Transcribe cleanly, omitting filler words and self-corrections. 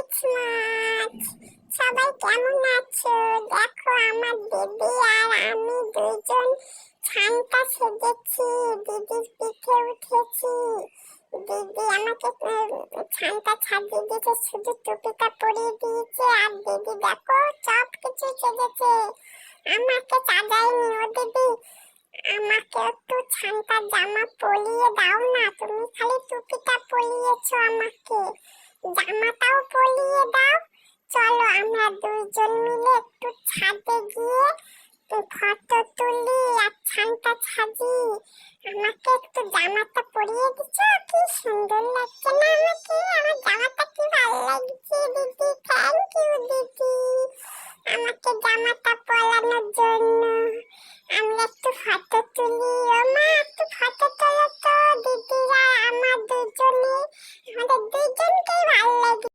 মাছ। সবাই কেমন আছো? দেখো আমার দিদি আর আমি দুজন ছানটা সেজেছি, দিদির পিঠে উঠেছি। দিদি আমাকে ছানটা ছাড়িয়ে দিয়েছে, শুধু টুপিটা পরিয়ে দিয়েছে। আর দিদি দেখো সব কিছু সেজেছে, আমাকে সাজায়নি। ও দিদি, আমাকে একটু ছানটা জামা পরিয়ে দাও না, তুমি খালি টুপিটা পরিয়েছো আমাকে।